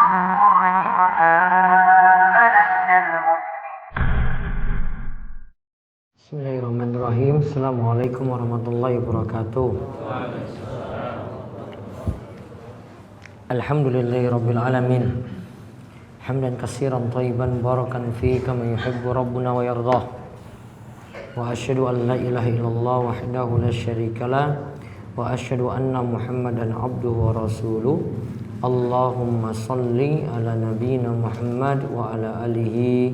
Bismillahirrahmanirrahim. Assalamualaikum warahmatullahi wabarakatuh. Alhamdulillahirabbil alamin. Hamdan katsiran thayyiban barakan fi kama yuhibbu rabbuna wa yardah. Wa asyhadu an la ilaha illallah wahdahu la syarikalah wa asyhadu anna Muhammadan abduhu wa rasuluh. Allahumma shalli ala nabiyyina Muhammad wa ala alihi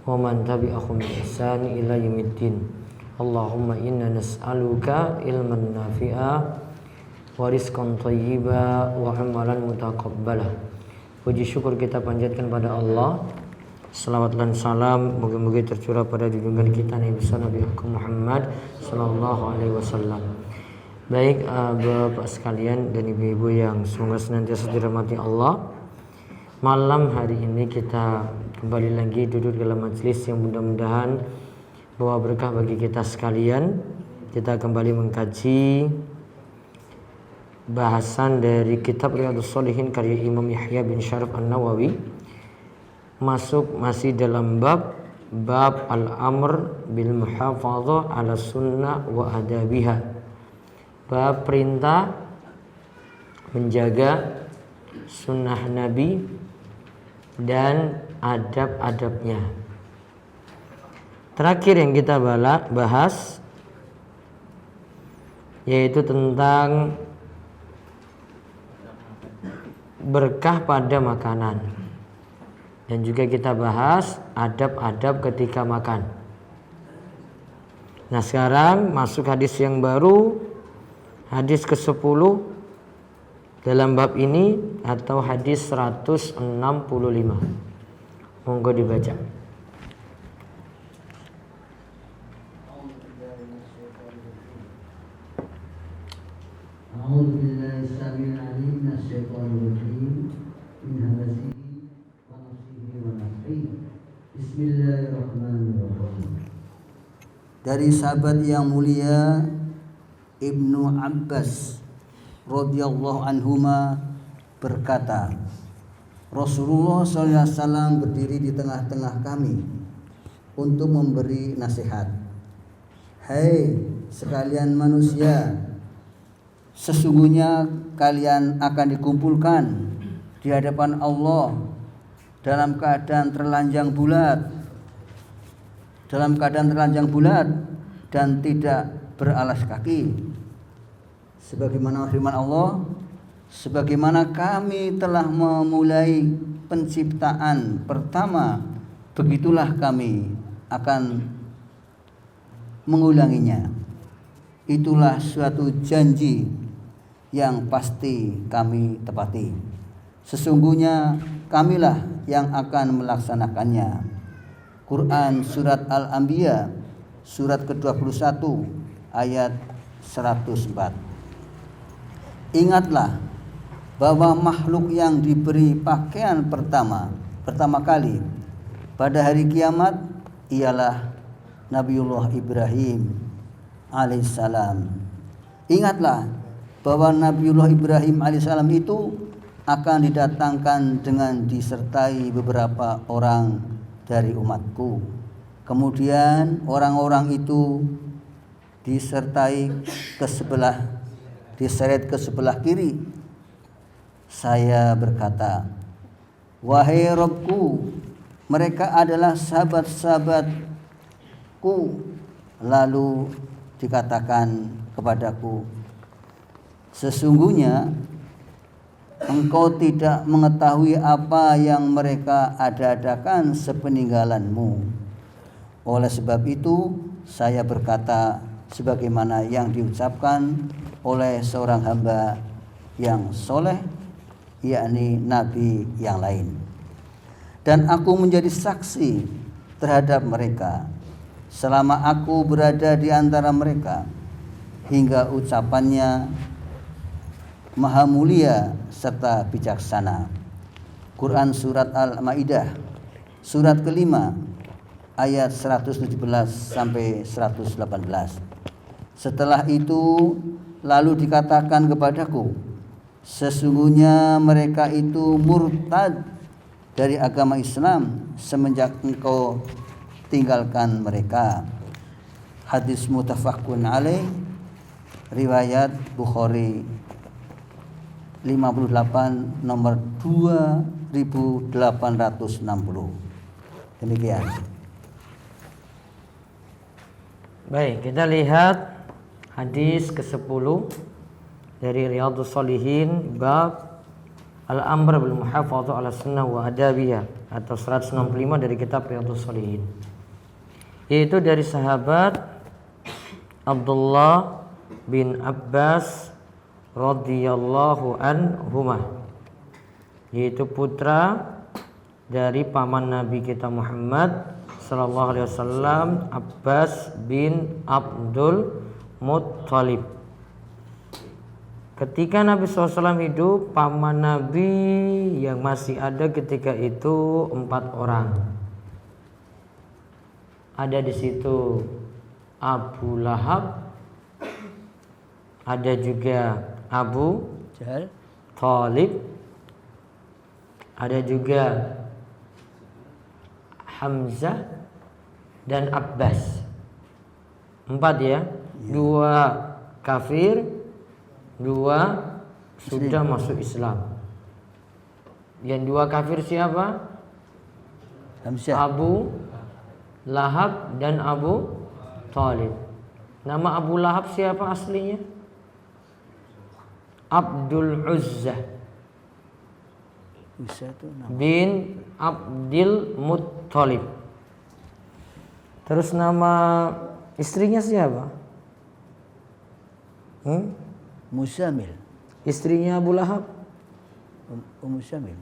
wa man tabi'ahum bi ihsan ila yaumiddin. Allahumma inna nas'aluka ilman nafi'a wa rizqan thayyiba wa amalan mutaqabbala. Puji syukur kita panjatkan pada Allah. Salawat dan salam moga-moga tercurah pada junjungan kita Nabi besar Nabi Muhammad sallallahu alaihi wasallam. Baik Bapak sekalian dan ibu-ibu yang semoga senantiasa dirahmati Allah. Malam hari ini kita kembali lagi duduk dalam majelis yang mudah-mudahan bawa berkah bagi kita sekalian. Kita kembali mengkaji bahasan dari kitab Riyadhus Shalihin karya Imam Yahya bin Syaraf An-Nawawi. Masih dalam bab al-amr bil muhafadzah ala sunnah wa adabiha. Bab perintah menjaga sunnah Nabi dan adab-adabnya. Terakhir yang kita bahas yaitu tentang berkah pada makanan. Dan juga kita bahas adab-adab ketika makan. Nah sekarang masuk hadis yang baru, hadis ke-10 dalam bab ini atau hadis 165. Monggo dibaca. Dari sahabat yang mulia Ibnu Abbas radhiyallahu anhuma berkata, Rasulullah SAW berdiri di tengah-tengah kami untuk memberi nasihat. Hai sekalian manusia, sesungguhnya kalian akan dikumpulkan di hadapan Allah dalam keadaan telanjang bulat dan tidak beralas kaki. Sebagaimana firman Allah, sebagaimana kami telah memulai penciptaan pertama, begitulah kami akan mengulanginya. Itulah suatu janji yang pasti kami tepati. Sesungguhnya kamilah yang akan melaksanakannya. Quran Surat Al-Anbiya surat ke-21 ayat 104. Ingatlah bahwa makhluk yang diberi pakaian pertama kali pada hari kiamat ialah Nabiullah Ibrahim alaihissalam. Ingatlah bahwa Nabiullah Ibrahim alaihissalam itu akan didatangkan dengan disertai beberapa orang dari umatku. Kemudian orang-orang itu diseret ke sebelah kiri. Saya berkata, wahai Rabbku, mereka adalah sahabat-sahabatku. Lalu dikatakan kepadaku, sesungguhnya engkau tidak mengetahui apa yang mereka adakan sepeninggalanmu. Oleh sebab itu saya berkata sebagaimana yang diucapkan oleh seorang hamba yang soleh, yakni nabi yang lain. Dan aku menjadi saksi terhadap mereka selama aku berada di antara mereka, hingga ucapannya maha mulia serta bijaksana. Quran Surat Al-Maidah surat kelima ayat 117 sampai 118. Setelah itu lalu dikatakan kepadaku, Sesungguhnya mereka itu murtad dari agama Islam semenjak engkau tinggalkan mereka. Hadis muttafaqun alaih, riwayat Bukhari 58 nomor 2860. Demikian. Baik, kita lihat hadis ke-10 dari Riyadhus Shalihin, bab Al-Amr bil Muhafadzah 'ala Sunnah wa Adabiha, atau 165 dari kitab Riyadhus Shalihin, yaitu dari sahabat Abdullah bin Abbas radhiyallahu anhuma, yaitu putra dari paman Nabi kita Muhammad sallallahu alaihi wasallam, Abbas bin Abdul Muttalib. Ketika Nabi SAW hidup, paman Nabi yang masih ada ketika itu 4 orang. Ada di situ Abu Lahab, ada juga Abu Thalib, ada juga Hamzah dan Abbas. 4 ya. 2 kafir, 2 sudah masuk Islam. Yang 2 kafir siapa? Hamzah, Abu Lahab dan Abu Thalib. Nama Abu Lahab siapa aslinya? Abdul Uzza bin Abdul Muttalib. Terus nama istrinya siapa? Musamil. Istrinya Abu Lahab. Musamil.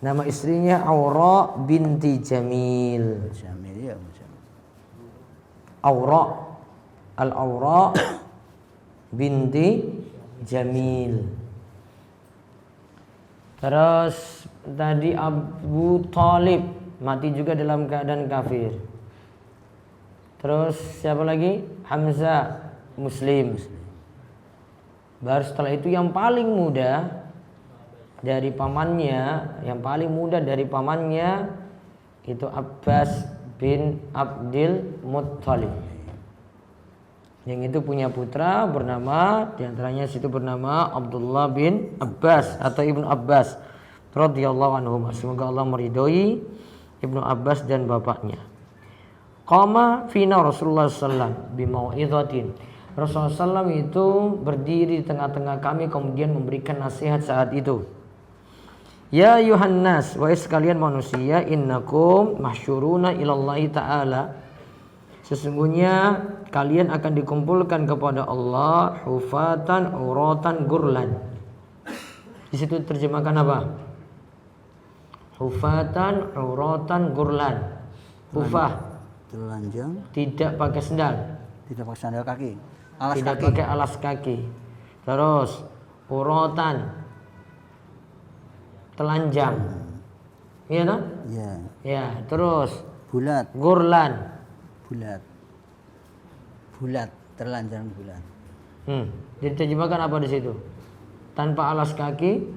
Nama istrinya Aura binti Jamil. Musamil ya, Musamil. Aura, Al-Aura binti Jamil. Terus tadi Abu Thalib mati juga dalam keadaan kafir. Terus siapa lagi? Hamzah, Muslim. Baru setelah itu yang paling muda dari pamannya, itu Abbas bin Abdul Muttalib. Yang itu punya putra bernama, diantaranya situ bernama Abdullah bin Abbas atau Ibnu Abbas radhiyallahu anhu. Semoga Allah meridhoi Ibnu Abbas dan bapaknya. Qama fina Rasulullah sallallahu bimau'izatin. Rasulullah sallallahu itu berdiri di tengah-tengah kami kemudian memberikan nasihat saat itu. Ya Yuhannas, wahai sekalian manusia, innakum mahsyuruna ilallahi ta'ala. Sesungguhnya kalian akan dikumpulkan kepada Allah hufatan uratan gurlan. Di situ terjemahkan apa? Hufatan uratan gurlan. Hufah, telanjang, tidak pakai sendal, tidak pakai sandal kaki, tidak pakai alas kaki. Terus uratan, telanjang. Iya toh? Iya. Ya, terus Bulat, gurlan. bulat, telanjang bulat. Jadi terjemahkan apa di situ? Tanpa alas kaki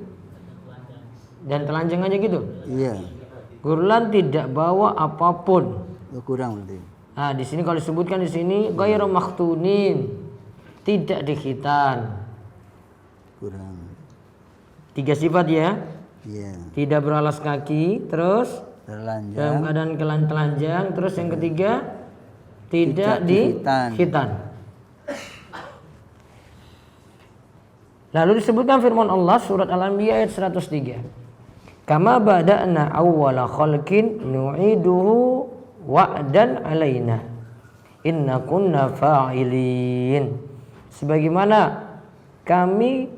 dan telanjang aja gitu. Iya. Gurlan tidak bawa apapun. Kurang berarti. Nah, di sini kalau disebutkan di sini ghairu makhtunin, tidak dikhitan. Kurang. 3 sifat ya. Iya. Tidak beralas kaki, terus dalam Telanjang, keadaan telanjang, terus yang ketiga tidak dikhitan. Lalu disebutkan firman Allah surat Al-Anbiya ayat 103. Kama bada'na awwala khalqin nu'iduhu wa'dan alaina inna kunna fa'ilin. Sebagaimana kami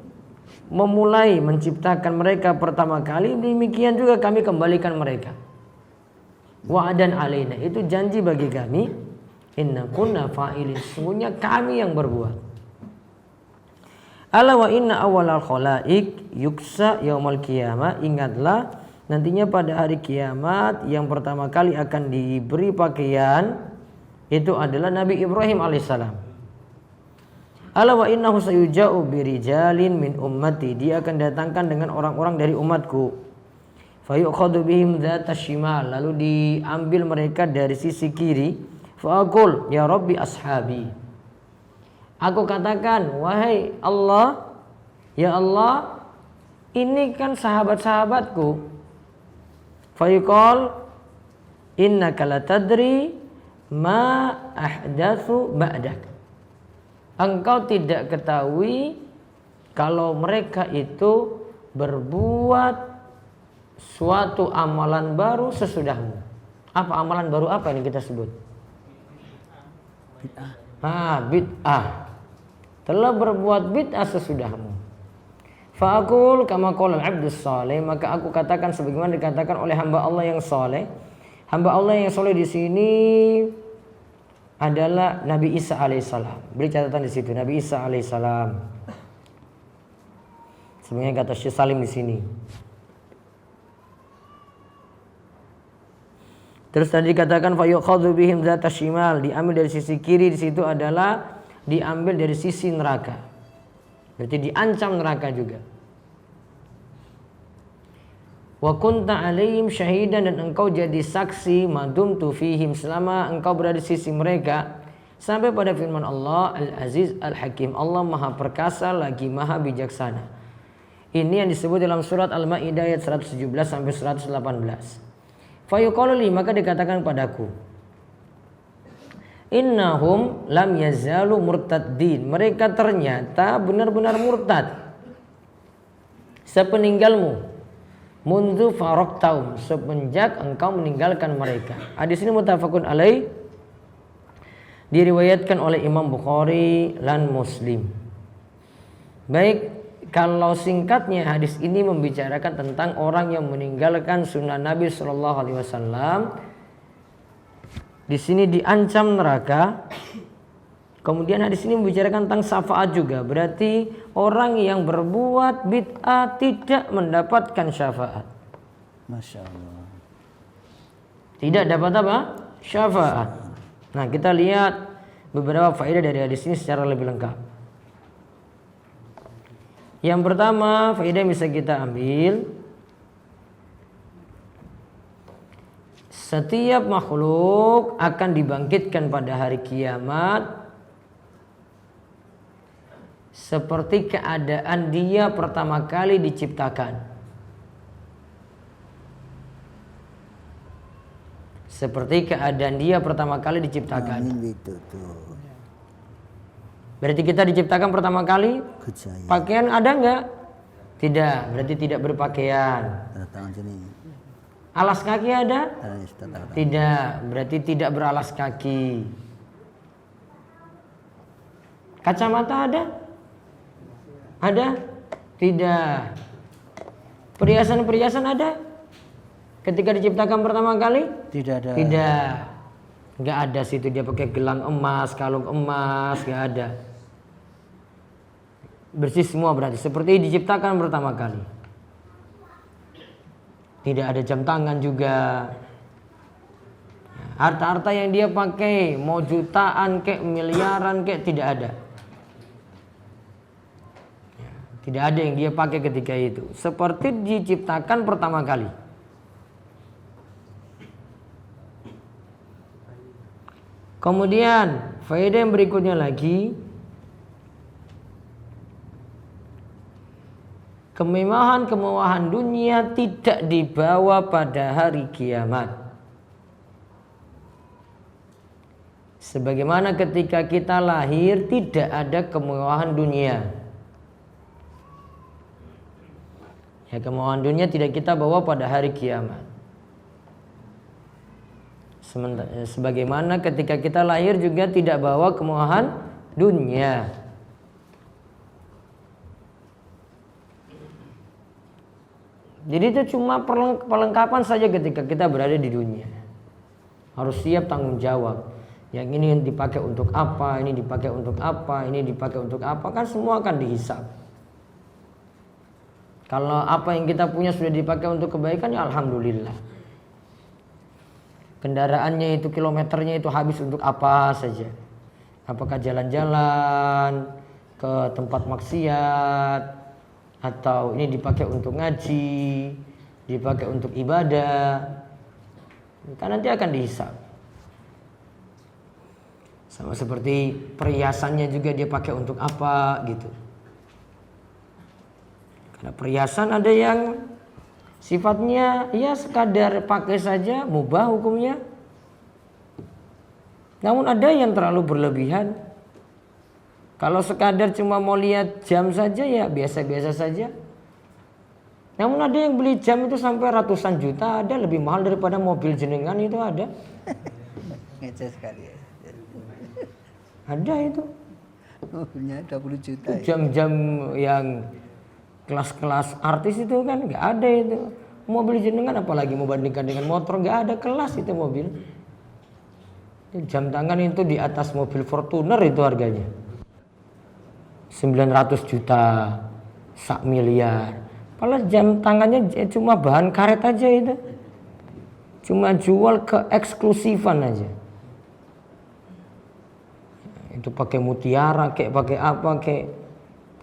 memulai menciptakan mereka pertama kali, demikian juga kami kembalikan mereka. Wa'dan alaina, itu janji bagi kami. Inna kunna fa'ilin, sesungguhnya kami yang berbuat. Ala wa inna awwalal khalaik yuksa yaumal qiyamah. Ingatlah nantinya pada hari kiamat yang pertama kali akan diberi pakaian itu adalah Nabi Ibrahim alaihissalam. Ala wa innahu sayuja'u birijalin min ummati, dia akan datangkan dengan orang-orang dari umatku. Fayukhadhu bihim dzata shimal, lalu diambil mereka dari sisi kiri. Faqul ya rabbi ashabi, aku katakan wahai Allah, ya Allah, ini kan sahabat-sahabatku. Fayuqal innaka latadri ma ahdatsu ba'dak, engkau tidak ketahui kalau mereka itu berbuat suatu amalan baru sesudahmu. Apa amalan baru apa ini kita sebut? Bid'ah. Telah berbuat bid'ah sesudahmu. Fa'akul kama qala al-'abdus saleh, maka aku katakan sebagaimana dikatakan oleh hamba Allah yang saleh. Hamba Allah yang saleh di sini adalah Nabi Isa alaihissalam. Beri catatan di situ, Nabi Isa alaihissalam. Sebenarnya kata Syekh Salim di sini. Terus tadi dikatakan fayukhadhu bihim dzata shimal, diambil dari sisi kiri, di situ adalah diambil dari sisi neraka. Berarti diancam neraka juga. Wa kunta alaihim syahidan, dan engkau jadi saksi madumtu fihim, selama engkau berada di sisi mereka, sampai pada firman Allah Al-Aziz Al-Hakim, Allah Maha Perkasa lagi Maha Bijaksana. Ini yang disebut dalam surat Al-Maidah ayat 117 sampai 118. Fayuqalu li, maka dikatakan padaku, innahum lam yazalu murtaddin, mereka ternyata benar-benar murtad sepeninggalmu. Mundu faraqtaum, semenjak engkau meninggalkan mereka. Hadis ini muttafaqun alaih, diriwayatkan oleh Imam Bukhari dan Muslim. Baik, kalau singkatnya hadis ini membicarakan tentang orang yang meninggalkan sunnah Nabi Shallallahu Alaihi Wasallam. Di sini diancam neraka. Kemudian hadis ini membicarakan tentang syafaat juga. Berarti orang yang berbuat bid'ah tidak mendapatkan syafaat. Masya Allah. Tidak dapat apa? Syafaat. Nah, kita lihat beberapa faedah dari hadis ini secara lebih lengkap. Yang pertama, faedah yang bisa kita ambil, setiap makhluk akan dibangkitkan pada hari kiamat seperti keadaan dia pertama kali diciptakan. Seperti keadaan dia pertama kali diciptakan. Berarti kita diciptakan pertama kali, pakaian ada enggak? Tidak, berarti tidak berpakaian. Alas kaki ada? Tidak, berarti tidak beralas kaki. Kacamata ada? Ada? Tidak. Perhiasan-perhiasan ada? Ketika diciptakan pertama kali? Tidak ada. Tidak. Enggak ada situ dia pakai gelang emas, kalung emas, enggak ada. Bersih semua berarti seperti diciptakan pertama kali. Tidak ada jam tangan juga. Harta-harta yang dia pakai mau jutaan kek, miliaran kek, tidak ada. Tidak ada yang dia pakai ketika itu. Seperti diciptakan pertama kali. Kemudian faedah yang berikutnya lagi, kemewahan dunia tidak dibawa pada hari kiamat. Sebagaimana ketika kita lahir tidak ada kemewahan dunia. Ya, kemewahan dunia tidak kita bawa pada hari kiamat. Sebagaimana ketika kita lahir juga tidak bawa kemewahan dunia. Jadi itu cuma perlengkapan saja ketika kita berada di dunia. Harus siap tanggung jawab. Yang ini dipakai untuk apa, ini dipakai untuk apa, ini dipakai untuk apa, kan semua akan dihisab. Kalau apa yang kita punya sudah dipakai untuk kebaikan, ya alhamdulillah. Kendaraannya itu, kilometernya itu habis untuk apa saja. Apakah jalan-jalan, ke tempat maksiat, atau ini dipakai untuk ngaji, dipakai untuk ibadah, kan nanti akan dihisab. Sama seperti perhiasannya juga dia pakai untuk apa gitu. Karena perhiasan ada yang sifatnya ya sekadar pakai saja, mubah hukumnya. Namun ada yang terlalu berlebihan. Kalau sekadar cuma mau lihat jam saja ya biasa-biasa saja. Namun ada yang beli jam itu sampai ratusan juta, ada lebih mahal daripada mobil jenengan itu ada. Ngecek sekali ya. Ada itu. Mobilnya 20 juta. Ya. Jam-jam yang kelas-kelas artis itu kan nggak ada itu. Mobil jenengan apalagi mau bandingkan dengan motor, nggak ada kelas itu mobil. Jam tangan itu di atas mobil Fortuner itu harganya. 900 juta, 1 miliar. Padahal jam tangannya cuma bahan karet aja itu. Cuma jual keeksklusifan aja. Itu pakai mutiara, kayak pakai apa, kayak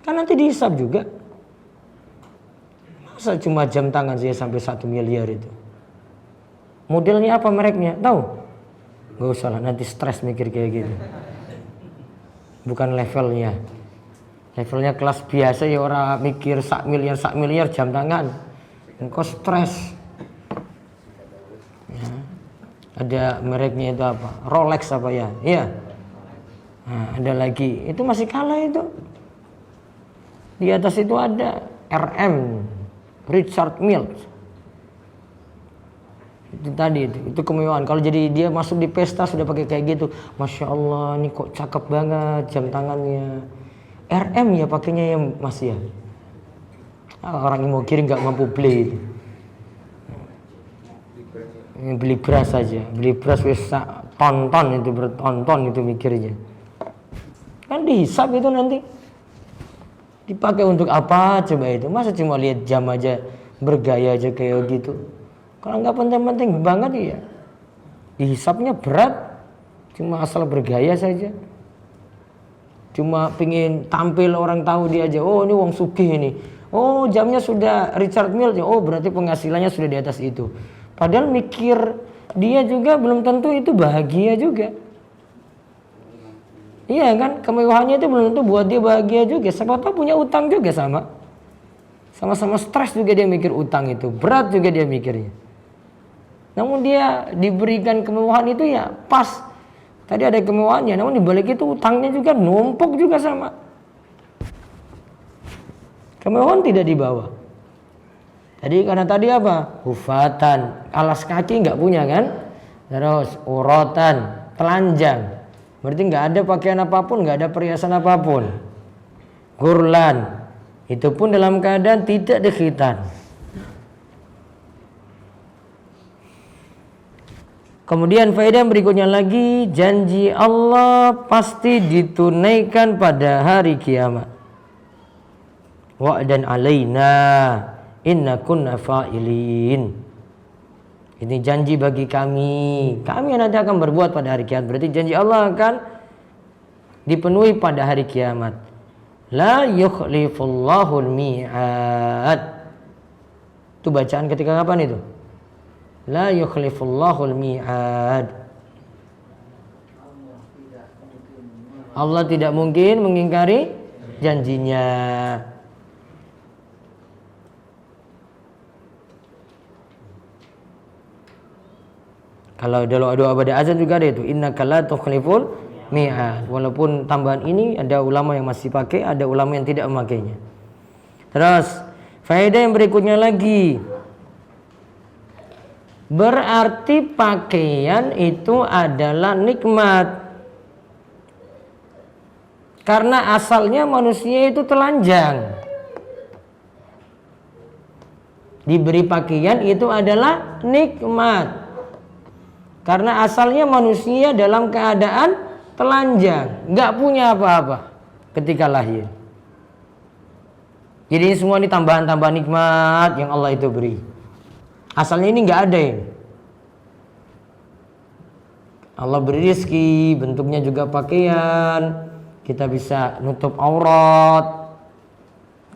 kan nanti dihisab juga. Masa cuma jam tangan saya sampai 1 miliar itu? Modelnya apa, mereknya? Tahu? Gak usah lah, nanti stres mikir kayak gitu. Bukan levelnya. Levelnya kelas biasa ya orang mikir 1 miliar jam tangan. Engkau stres. Ya. Ada mereknya itu apa? Rolex apa ya? Iya. Nah, ada lagi. Itu masih kalah itu. Di atas itu ada RM, Richard Mille. Itu tadi itu kemewahan. Kalau jadi dia masuk di pesta sudah pakai kayak gitu, masya Allah, ini kok cakep banget jam tangannya. RM ya pakainya ya Mas ya. Orang yang mau kirim nggak mampu beli. Beli beras saja, beli beras wis tonton itu, bertonton itu mikirnya. Kan dihisab itu nanti. Dipakai untuk apa coba itu? Masa cuma lihat jam aja, bergaya aja kayak gitu. Kalau nggak penting-penting banget ya, dihisapnya berat, cuma asal bergaya saja. Cuma pingin tampil orang tahu dia aja, oh ini wong sugih ini. Oh jamnya sudah Richard Mille, oh berarti penghasilannya sudah di atas itu. Padahal mikir dia juga belum tentu itu bahagia juga. Iya kan, kemewahannya itu belum tentu buat dia bahagia juga. Siapa tahu punya utang juga sama-sama stres juga dia mikir utang itu, berat juga dia mikirnya. Namun dia diberikan kemewahan itu ya pas. Tadi ada kemewahannya, namun dibalik itu utangnya juga numpuk juga sama. Kemewahan tidak dibawa. Tadi karena tadi apa? Hufatan, alas kaki nggak punya kan? Terus urotan, telanjang. Berarti nggak ada pakaian apapun, nggak ada perhiasan apapun. Gurlan, itu pun dalam keadaan tidak dikhitan. Kemudian faedah berikutnya lagi, janji Allah pasti ditunaikan pada hari kiamat. Wa'dan alaina inna kunna fa'ilin. Ini janji bagi kami. Kami yang nanti akan berbuat pada hari kiamat. Berarti janji Allah akan dipenuhi pada hari kiamat. La yukhlifullahul mi'ad. Itu bacaan ketika kapan itu? La yukhlifullahul mi'ad. Allah tidak mungkin mengingkari janjinya. Kalau doa pada azan juga ada itu, innaka la tukhliful mi'ad. Walaupun tambahan ini ada ulama yang masih pakai, ada ulama yang tidak memakainya. Terus faedah yang berikutnya lagi, berarti pakaian itu adalah nikmat. Karena asalnya manusia itu telanjang. Diberi pakaian itu adalah nikmat. Karena asalnya manusia dalam keadaan telanjang, nggak punya apa-apa ketika lahir. Jadi semua ini tambahan-tambahan nikmat yang Allah itu beri. Asalnya ini nggak ada ini. Allah beri rezeki, bentuknya juga pakaian. Kita bisa nutup aurat,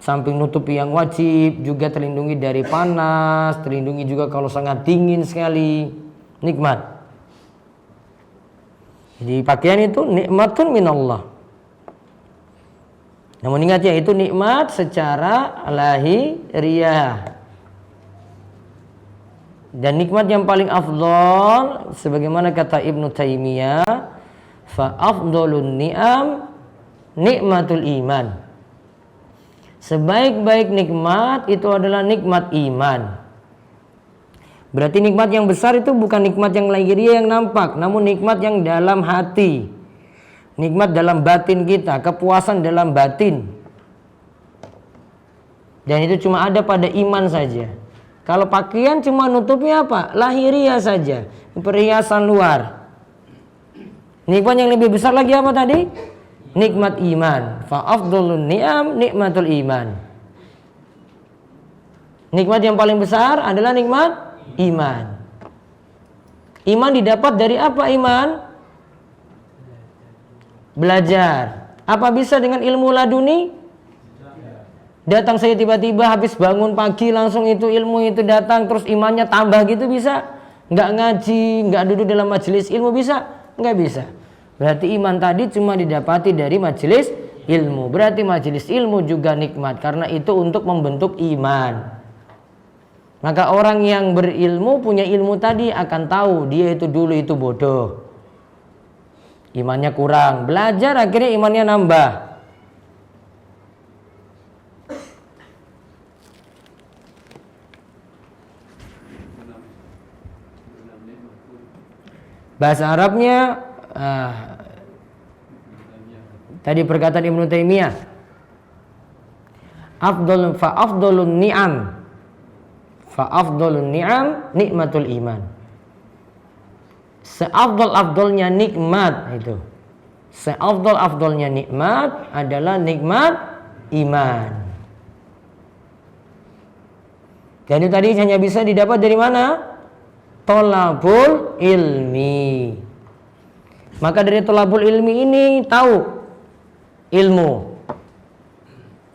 samping nutupi yang wajib, juga terlindungi dari panas, terlindungi juga kalau sangat dingin sekali. Nikmat. Jadi pakaian itu nikmatun minallah. Namun ingat ya, itu nikmat secara lahiriah. Dan nikmat yang paling afdal, sebagaimana kata Ibnu Taimiyah, fa afdalun ni'am nikmatul iman. Sebaik-baik nikmat itu adalah nikmat iman. Berarti nikmat yang besar itu bukan nikmat yang lahiriah yang nampak, namun nikmat yang dalam hati. Nikmat dalam batin kita, kepuasan dalam batin. Dan itu cuma ada pada iman saja. Kalau pakaian cuma nutupnya apa? Lahiriah saja, perhiasan luar. Nikmat yang lebih besar lagi apa tadi? Nikmat iman. Fa afdhalun ni'am nikmatul iman. Nikmat yang paling besar adalah nikmat iman. Iman didapat dari apa iman? Belajar. Apa bisa dengan ilmu laduni? Datang saya tiba-tiba habis bangun pagi langsung itu ilmu itu datang, terus imannya tambah gitu bisa? Nggak ngaji, nggak duduk dalam majelis ilmu bisa? Nggak bisa. Berarti iman tadi cuma didapati dari majelis ilmu. Berarti majelis ilmu juga nikmat, karena itu untuk membentuk iman. Maka orang yang berilmu, punya ilmu tadi akan tahu dia itu dulu itu bodoh, imannya kurang. Belajar akhirnya imannya nambah. Bahasa Arabnya tadi perkataan Ibnu Taimiyah, afdalun ni'am nikmatul iman. Seafdal-afdalnya nikmat itu, seafdal-afdalnya nikmat adalah nikmat iman. Dan itu tadi hanya bisa didapat dari mana? Tolabul ilmi. Maka dari tolabul ilmi ini tahu ilmu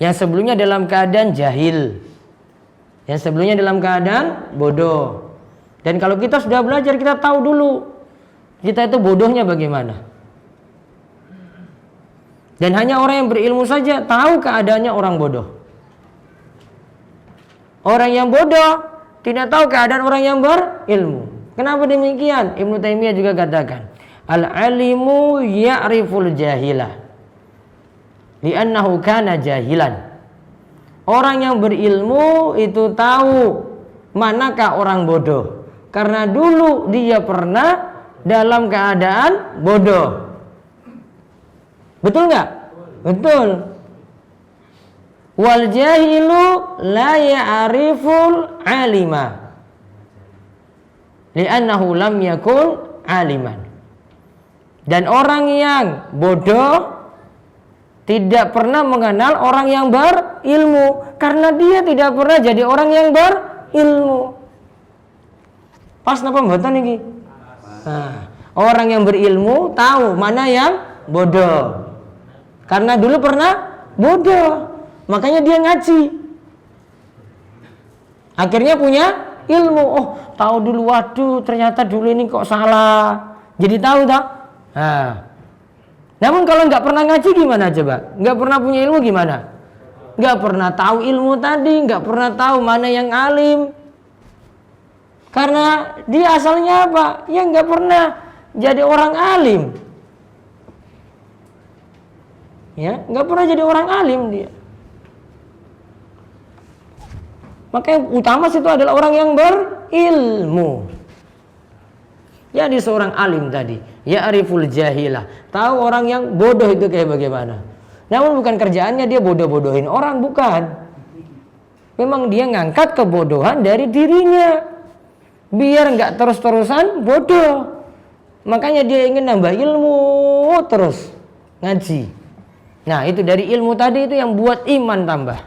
yang sebelumnya dalam keadaan jahil, yang sebelumnya dalam keadaan bodoh. Dan kalau kita sudah belajar, kita tahu dulu kita itu bodohnya bagaimana. Dan hanya orang yang berilmu saja tahu keadaannya orang bodoh. Orang yang bodoh tidak tahu keadaan orang yang berilmu. Kenapa demikian? Ibnu Taimiyah juga katakan, al-alimu ya'riful jahilah li'annahu kana jahilan. Orang yang berilmu itu tahu manakah orang bodoh, karena dulu dia pernah dalam keadaan bodoh. Betul nggak? Betul. Wal jahilu la ya'riful alima li'annahu lam yakun aliman. Dan orang yang bodoh tidak pernah mengenal orang yang berilmu, karena dia tidak pernah jadi orang yang berilmu. Pas napa mboten iki? Nah, orang yang berilmu tahu mana yang bodoh, karena dulu pernah bodoh. Makanya dia ngaji, akhirnya punya ilmu. Oh, tahu dulu, waduh ternyata dulu ini kok salah, jadi tahu tak? Nah, namun kalau nggak pernah ngaji gimana coba? Nggak pernah punya ilmu gimana? Nggak pernah tahu ilmu tadi, nggak pernah tahu mana yang alim, karena dia asalnya apa? Ya nggak pernah jadi orang alim, ya nggak pernah jadi orang alim dia. Maka yang utama situ adalah orang yang berilmu. Jadi seorang alim tadi, ya'riful jahilah, tahu orang yang bodoh itu kayak bagaimana. Namun bukan kerjaannya dia bodoh-bodohin orang, bukan. Memang dia ngangkat kebodohan dari dirinya, biar nggak terus-terusan bodoh. Makanya dia ingin nambah ilmu terus, ngaji. Nah itu dari ilmu tadi itu yang buat iman tambah.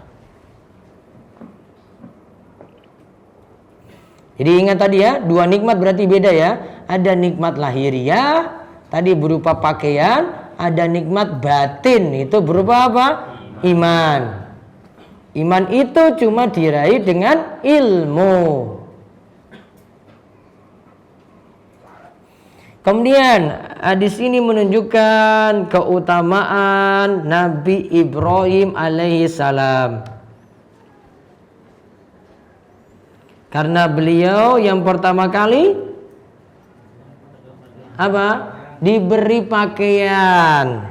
Jadi ingat tadi ya, dua nikmat berarti beda ya. Ada nikmat lahiriah tadi berupa pakaian, ada nikmat batin, itu berupa apa? Iman. Iman itu cuma diraih dengan ilmu. Kemudian hadis ini menunjukkan keutamaan Nabi Ibrahim alaihi salam. Karena beliau yang pertama kali apa? Diberi pakaian.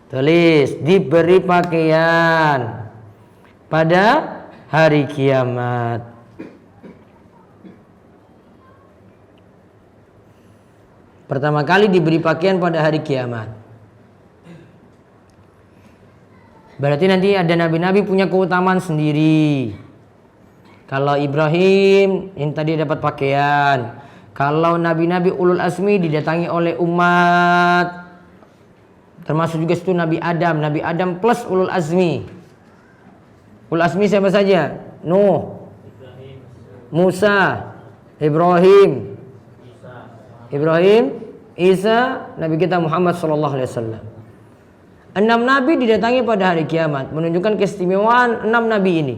Tulis, diberi pakaian pada hari kiamat. Pertama kali diberi pakaian pada hari kiamat. Berarti nanti ada nabi-nabi punya keutamaan sendiri. Kalau Ibrahim yang tadi dapat pakaian. Kalau nabi-nabi ulul azmi didatangi oleh umat. Termasuk juga itu Nabi Adam. Nabi Adam plus ulul azmi. Ulul azmi siapa saja? Nuh, Musa, Ibrahim, Isa, Nabi kita Muhammad SAW. 6 nabi didatangi pada hari kiamat, menunjukkan keistimewaan 6 nabi ini.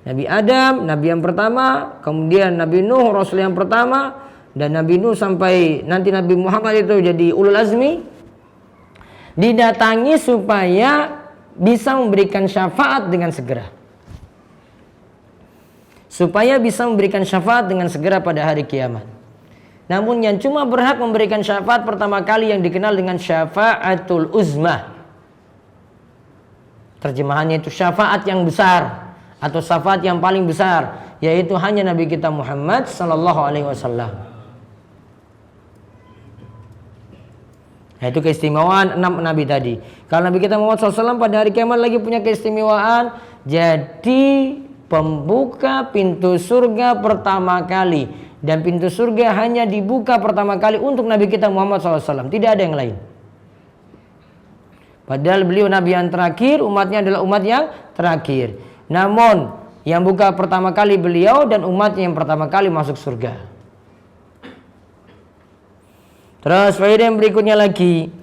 Nabi Adam, nabi yang pertama, kemudian Nabi Nuh, rasul yang pertama, dan Nabi Nuh sampai nanti Nabi Muhammad itu jadi ulul azmi, didatangi supaya bisa memberikan syafaat dengan segera. Supaya bisa memberikan syafaat dengan segera pada hari kiamat. Namun yang cuma berhak memberikan syafaat pertama kali yang dikenal dengan syafaatul uzmah. Terjemahannya itu syafaat yang besar atau syafaat yang paling besar, yaitu hanya Nabi kita Muhammad sallallahu alaihi wasallam. Nah, itu keistimewaan 6 nabi tadi. Kalau Nabi kita Muhammad SAW pada hari kiamat lagi punya keistimewaan, jadi pembuka pintu surga pertama kali. Dan pintu surga hanya dibuka pertama kali untuk Nabi kita Muhammad SAW. Tidak ada yang lain. Padahal beliau Nabi yang terakhir, umatnya adalah umat yang terakhir. Namun yang buka pertama kali beliau dan umatnya yang pertama kali masuk surga. Terus faedah yang berikutnya lagi.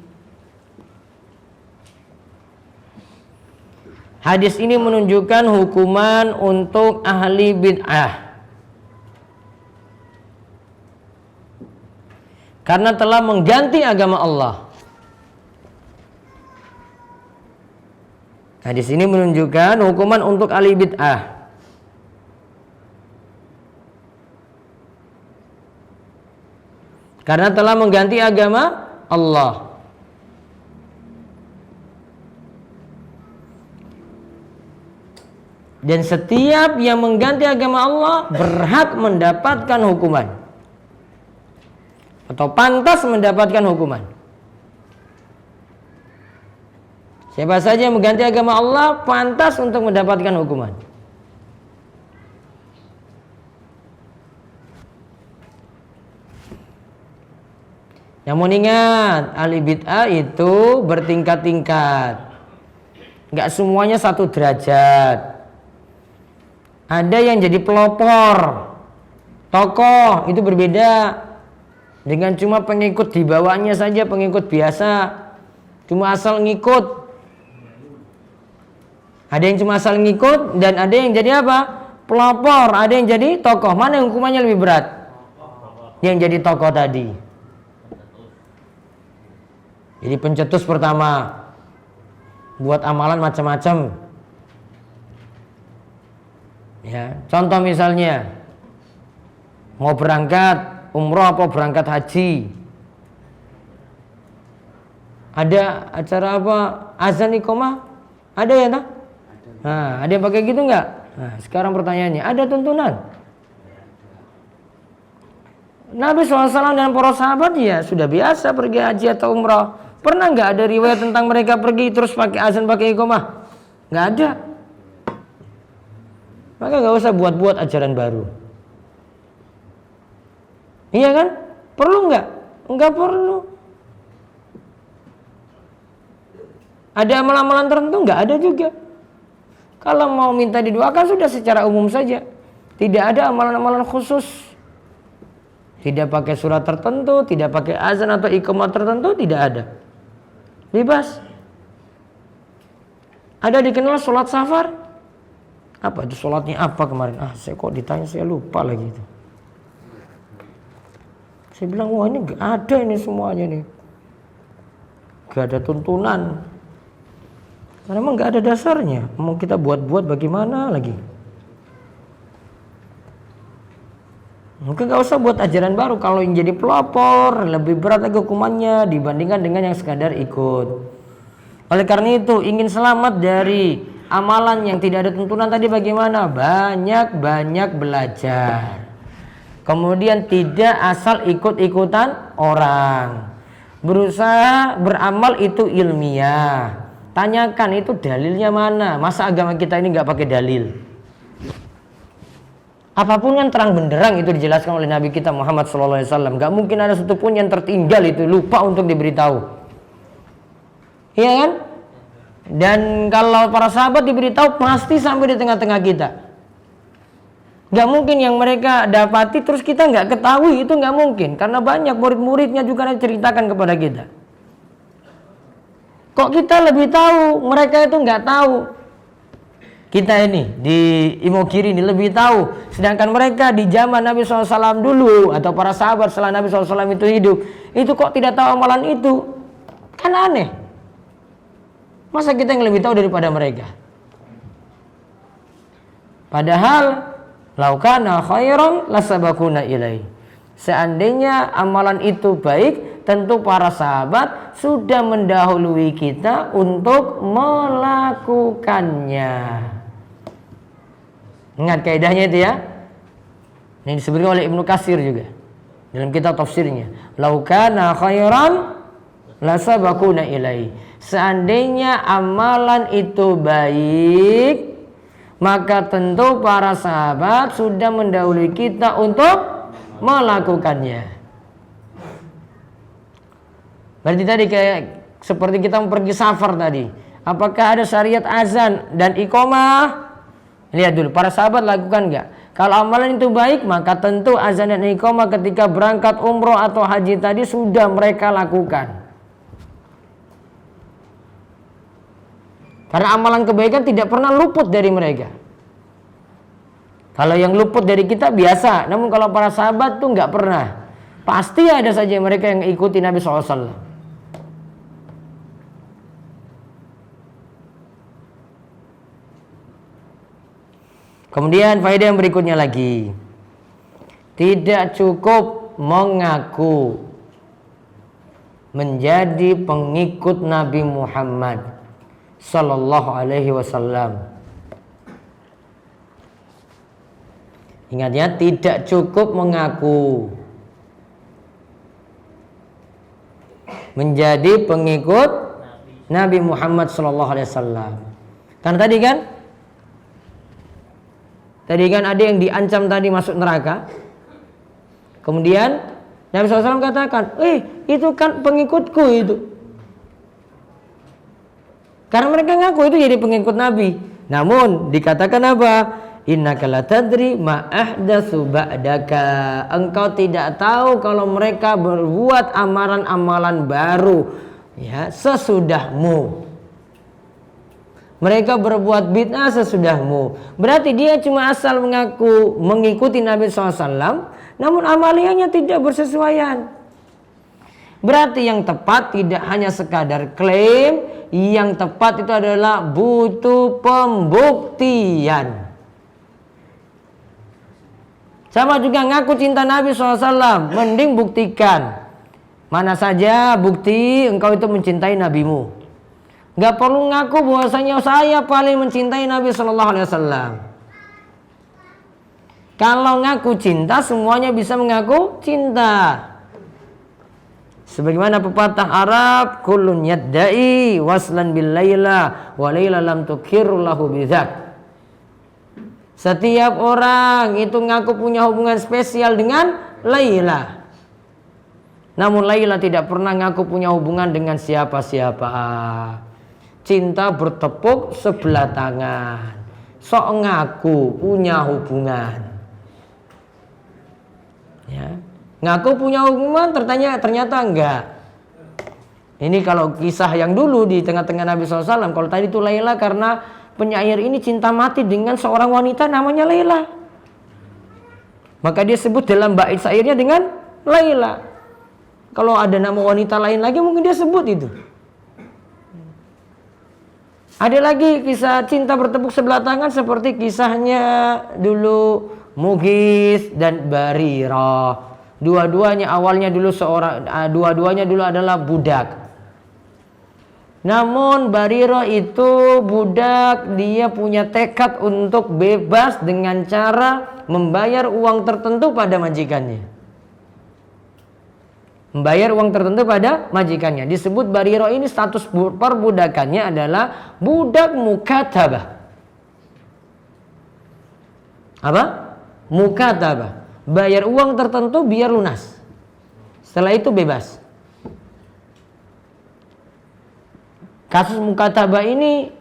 Hadis ini menunjukkan hukuman untuk ahli bid'ah. Karena telah mengganti agama Allah. Hadis ini menunjukkan hukuman untuk ahli bid'ah. Karena telah mengganti agama Allah. Dan setiap yang mengganti agama Allah berhak mendapatkan hukuman. Atau pantas mendapatkan hukuman. Siapa saja yang mengganti agama Allah pantas untuk mendapatkan hukuman. Namun ingat, ahli bid'ah itu bertingkat-tingkat. Enggak semuanya satu derajat. Ada yang jadi pelopor, tokoh, itu berbeda. Dengan cuma pengikut di bawahnya saja, pengikut biasa, cuma asal ngikut. Ada yang cuma asal ngikut dan ada yang jadi apa? Pelopor, ada yang jadi tokoh. Mana yang hukumannya lebih berat? Yang jadi tokoh tadi. Jadi pencetus pertama, buat amalan macam-macam. Ya, contoh misalnya mau berangkat umroh apa berangkat haji. Ada acara apa? Azan iqamah? Ada ya tak? Nah, ada yang pakai gitu nggak? Nah, sekarang pertanyaannya, ada tuntunan? Nabi SAW dan para sahabat ya sudah biasa pergi haji atau umroh. Pernah nggak ada riwayat tentang mereka pergi terus pakai azan, pakai iqamah? Nggak ada. Maka nggak usah buat-buat ajaran baru. Iya kan? Perlu nggak? Nggak perlu. Ada amalan-amalan tertentu? Nggak ada juga. Kalau mau minta didoakan sudah secara umum saja. Tidak ada amalan-amalan khusus. Tidak pakai surat tertentu, tidak pakai azan atau iqamah tertentu, tidak ada. Bebas. Ada dikenal sholat safar. Apa itu sholatnya apa kemarin? Saya kok ditanya saya lupa lagi itu. Saya bilang wah ini gak ada ini semuanya nih. Gak ada tuntunan. Karena memang gak ada dasarnya. Mau kita buat-buat bagaimana lagi? Mungkin gak usah buat ajaran baru. Kalau yang jadi pelopor lebih berat lagi hukumannya dibandingkan dengan yang sekadar ikut. Oleh karena itu ingin selamat dari amalan yang tidak ada tuntunan tadi bagaimana? Banyak-banyak belajar. Kemudian tidak asal ikut-ikutan orang. Berusaha beramal itu ilmiah. Tanyakan itu dalilnya mana? Masa agama kita ini gak pakai dalil? Apapun yang terang benderang itu dijelaskan oleh Nabi kita Muhammad SAW. Gak mungkin ada satupun yang tertinggal itu lupa untuk diberitahu. Iya kan? Dan kalau para sahabat diberitahu pasti sampai di tengah-tengah kita. Gak mungkin yang mereka dapati terus kita gak ketahui, itu gak mungkin. Karena banyak murid-muridnya juga ceritakan kepada kita. Kok kita lebih tahu, mereka itu gak tahu. Kita ini di Imogiri ini lebih tahu. Sedangkan mereka di zaman Nabi SAW dulu atau para sahabat setelah Nabi SAW itu hidup, itu kok tidak tahu amalan itu? Kan aneh. Masa kita yang lebih tahu daripada mereka? Padahal laukana khairan lasabakuna ilai. Seandainya amalan itu baik, tentu para sahabat sudah mendahului kita untuk melakukannya. Ingat kaidahnya itu ya. Ini disebutkan oleh Ibnu Katsir juga dalam kitab tafsirnya. Laukana khairan lasabakuna ilai. Seandainya amalan itu baik, maka tentu para sahabat sudah mendahului kita untuk melakukannya. Berarti tadi kayak seperti kita pergi safar tadi. Apakah ada syariat azan dan iqamah? Lihat dulu, para sahabat lakukan enggak? Kalau amalan itu baik, maka tentu azan dan iqamah ketika berangkat umroh atau haji tadi sudah mereka lakukan. Karena amalan kebaikan tidak pernah luput dari mereka. Kalau yang luput dari kita biasa, namun kalau para sahabat tuh nggak pernah. Pasti ada saja mereka yang ikuti Nabi SAW. Kemudian faedah yang berikutnya lagi. Tidak cukup mengaku menjadi pengikut Nabi Muhammad Sallallahu Alaihi Wasallam. Ingat ya, tidak cukup mengaku menjadi pengikut Nabi Muhammad Sallallahu Alaihi Wasallam. Karena tadi kan ada yang diancam tadi masuk neraka. Kemudian Nabi SAW katakan, itu kan pengikutku itu. Karena mereka ngaku itu jadi pengikut Nabi. Namun dikatakan apa? Innaka la tadri ma ahdatsu ba'daka. Engkau tidak tahu kalau mereka berbuat amalan-amalan baru ya sesudahmu. Mereka berbuat bid'ah sesudahmu. Berarti dia cuma asal mengaku mengikuti Nabi SAW, namun amaliyahnya tidak bersesuaian. Berarti yang tepat tidak hanya sekadar klaim, yang tepat itu adalah butuh pembuktian. Sama juga ngaku cinta Nabi SAW, mending buktikan. Mana saja bukti engkau itu mencintai nabimu. Gak perlu ngaku bahwasanya saya paling mencintai Nabi SAW. Kalau ngaku cinta, semuanya bisa mengaku cinta. Sebagaimana pepatah Arab, kullun yadda'i waslan bil laila wa laila lam tukirru lahu bidzak. Setiap orang itu ngaku punya hubungan spesial dengan Laila. Namun Laila tidak pernah ngaku punya hubungan dengan siapa-siapa. Cinta bertepuk sebelah tangan. Sok ngaku punya hubungan. Ya. Ngaku punya hubungan ternyata enggak. Ini kalau kisah yang dulu di tengah-tengah Nabi SAW. Kalau tadi itu Laila karena penyair ini cinta mati dengan seorang wanita namanya Laila. Maka dia sebut dalam bait syairnya dengan Laila. Kalau ada nama wanita lain lagi mungkin dia sebut itu. Ada lagi kisah cinta bertepuk sebelah tangan seperti kisahnya dulu Mughis dan Barirah. Dua-duanya dulu adalah budak. Namun Barirah itu budak, dia punya tekad untuk bebas dengan cara membayar uang tertentu pada majikannya. Membayar uang tertentu pada majikannya. Disebut Barirah ini status perbudakannya adalah budak mukatabah. Apa? Mukatabah. Bayar uang tertentu biar lunas. Setelah itu bebas. Kasus mukatabah ini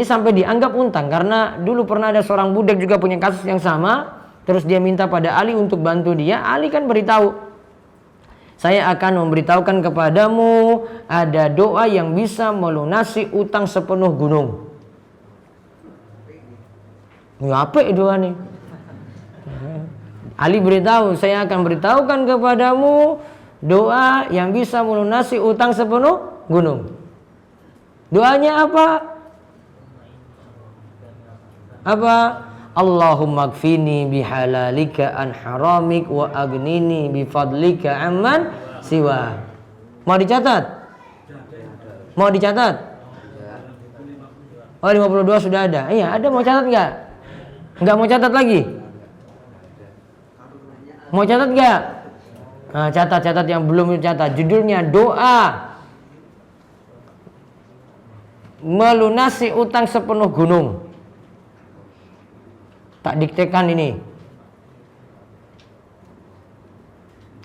sampai dianggap untang karena dulu pernah ada seorang budak juga punya kasus yang sama, terus dia minta pada Ali untuk bantu dia. Ali kan beritahu, saya akan memberitahukan kepadamu ada doa yang bisa melunasi utang sepenuh gunung. Ya apa doa nih? Ali beritahu, saya akan beritahukan kepadamu doa yang bisa melunasi utang sepenuh gunung. Doanya apa? Allahumma kfini bihalalika an haramik wa agnini bifadlika amman siwa. Mau dicatat? Mau dicatat? Oh 52 sudah ada. Iya, ada mau catat nggak? Nggak mau catat lagi? Mau catat nggak? Nah, catat yang belum dicatat. Judulnya doa melunasi utang sepenuh gunung. Tak diktekan ini.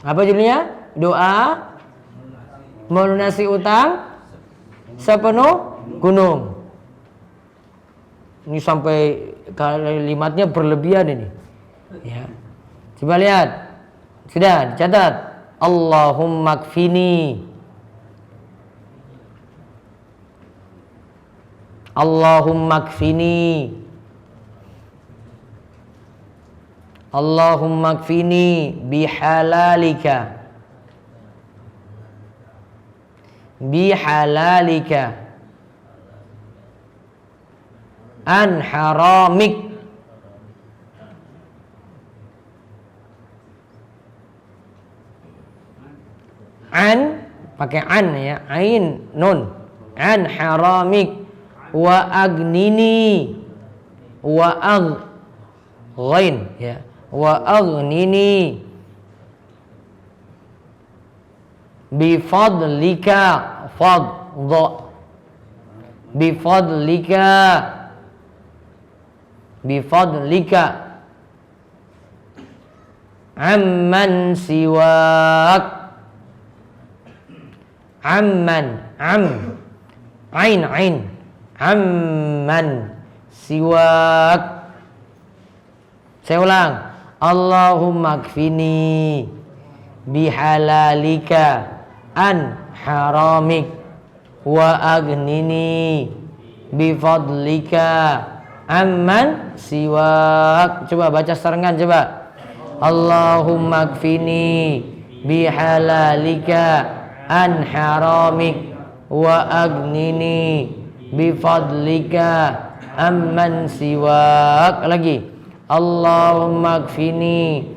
Apa judulnya? Doa melunasi utang sepenuh gunung. Ini sampai kalimatnya berlebihan ini. Ya. Coba lihat. Sudah dicatat. Allahumma kfini. Allahumma kfini. Allahumma kfini bihalalika. Bihalalika. An haramik. An pakai an ya, ain nun. An haramik. Wa agnini wa ghain ya, wa aghnini bifadlika bifadlika amman siwak. Ain amman siwak. Saya ulang. Allahumma kfini bihalalika an haramik wa aghnini bifadlika amman siwak. Coba baca serengan coba. Allahumma kfini bihalalika an haramik wa aghnini bifadlika amman siwak. Lagi. Allahumma kfini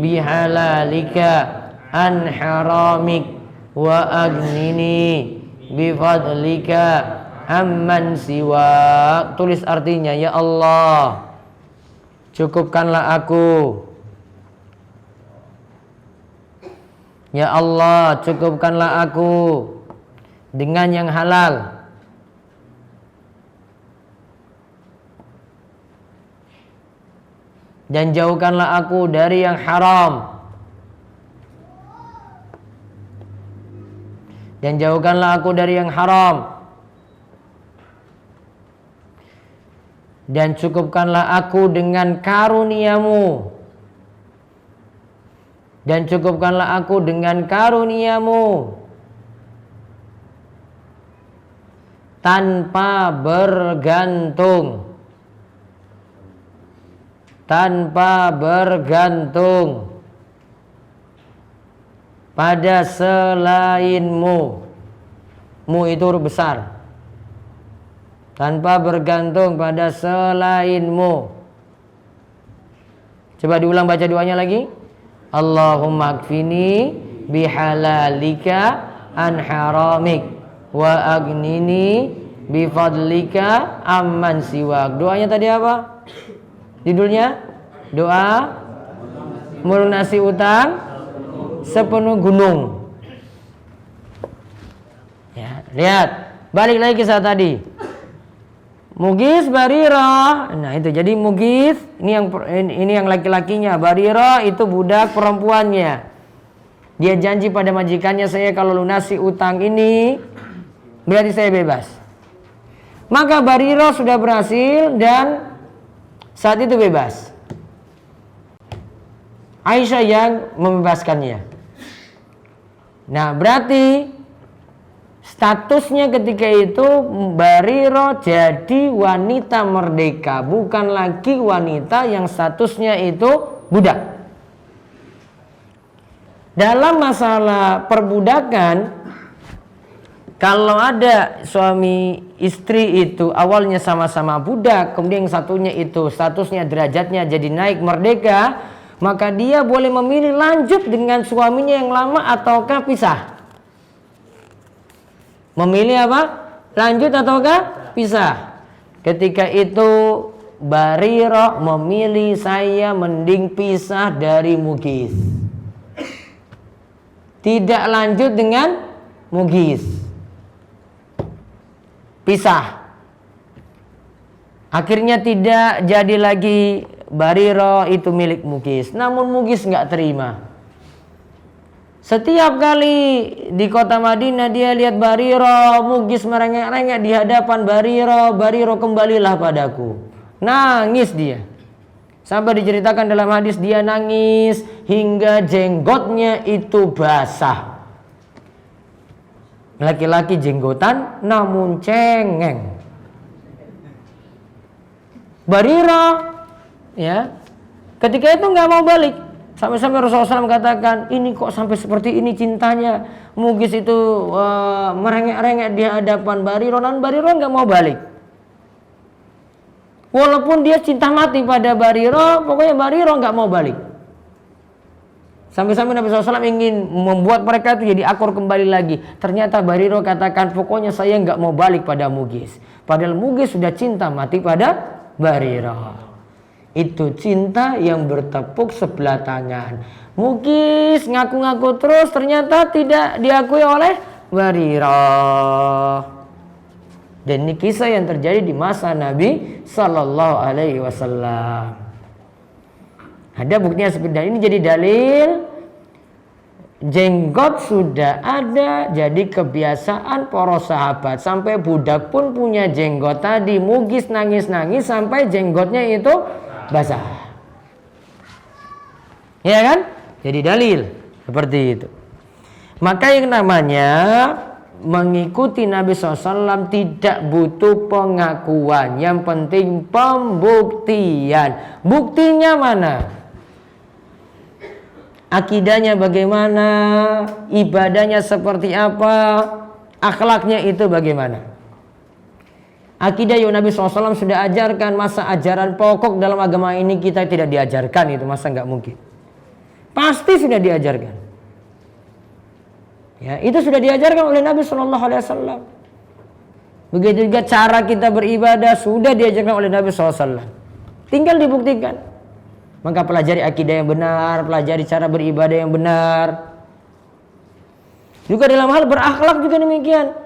bihalalika an haramik wa aghnini bifadlika amman siwak. Tulis artinya, ya Allah, cukupkanlah aku. Ya Allah, cukupkanlah aku dengan yang halal. Dan jauhkanlah aku dari yang haram. Dan jauhkanlah aku dari yang haram. Dan cukupkanlah aku dengan karuniamu. Dan cukupkanlah aku dengan karuniamu. tanpa bergantung. Tanpa bergantung pada selainmu. Mu itu huruf besar. Tanpa bergantung pada selainmu. Coba diulang baca doanya lagi. Allahumma akfini bihalalika an haramik wa agnini bifadlika amman siwak. Doanya tadi apa? Judulnya doa melunasi utang sepenuh gunung. Ya, lihat, balik lagi ke saat tadi. Mugis Barirah. Nah, itu jadi Mugis ini yang laki-lakinya. Barirah itu budak perempuannya. Dia janji pada majikannya, saya kalau lunasi utang ini berarti saya bebas. Maka Barirah sudah berhasil dan saat itu bebas. Aisyah yang membebaskannya. Nah, berarti statusnya ketika itu Barirah jadi wanita merdeka, bukan lagi wanita yang statusnya itu budak. Dalam masalah perbudakan, kalau ada suami istri itu awalnya sama-sama budak, kemudian yang satunya itu statusnya derajatnya jadi naik merdeka, maka dia boleh memilih lanjut dengan suaminya yang lama ataukah pisah. Memilih apa? Lanjut ataukah pisah. Ketika itu Barirah memilih saya mending pisah dari Mugis. Tidak lanjut dengan Mugis. Pisah. Akhirnya tidak jadi lagi Barirah itu milik Mugis. Namun Mugis nggak terima. Setiap kali di kota Madinah dia lihat Barirah, Mugis merengek-rengek di hadapan Barirah. Barirah, kembalilah padaku. Nangis dia. Sampai diceritakan dalam hadis dia nangis hingga jenggotnya itu basah. Laki-laki jenggotan namun cengeng. Barirah ya ketika itu nggak mau balik. Sampai-sampai Rasulullah SAW katakan, ini kok sampai seperti ini cintanya. Mugis itu merengek-rengek di hadapan Barirah, dan Barirah nggak mau balik. Walaupun dia cinta mati pada Barirah, pokoknya Barirah nggak mau balik. Sampai-sampai Nabi SAW ingin membuat mereka itu jadi akur kembali lagi. Ternyata Barirah katakan, pokoknya saya nggak mau balik pada Mugis. Padahal Mugis sudah cinta mati pada Barirah. Itu cinta yang bertepuk sebelah tangan. Mugis ngaku-ngaku terus, ternyata tidak diakui oleh Barirah. Dan ini kisah yang terjadi di masa Nabi Sallallahu Alaihi Wasallam. Ada buktinya seperti ini, jadi dalil jenggot sudah ada, jadi kebiasaan para sahabat. Sampai budak pun punya jenggot tadi. Mugis nangis-nangis sampai jenggotnya itu basah. Ya kan? Jadi dalil seperti itu. Maka yang namanya mengikuti Nabi SAW tidak butuh pengakuan. Yang penting pembuktian. Buktinya mana? Akidahnya bagaimana? Ibadahnya seperti apa? Akhlaknya itu bagaimana? Akidah yang Nabi SAW sudah ajarkan. Masa ajaran pokok dalam agama ini kita tidak diajarkan? Itu masa nggak mungkin. Pasti sudah diajarkan. Ya, itu sudah diajarkan oleh Nabi SAW. Begitu juga cara kita beribadah sudah diajarkan oleh Nabi SAW. Tinggal dibuktikan. Maka pelajari akidah yang benar, pelajari cara beribadah yang benar. Juga dalam hal berakhlak juga demikian.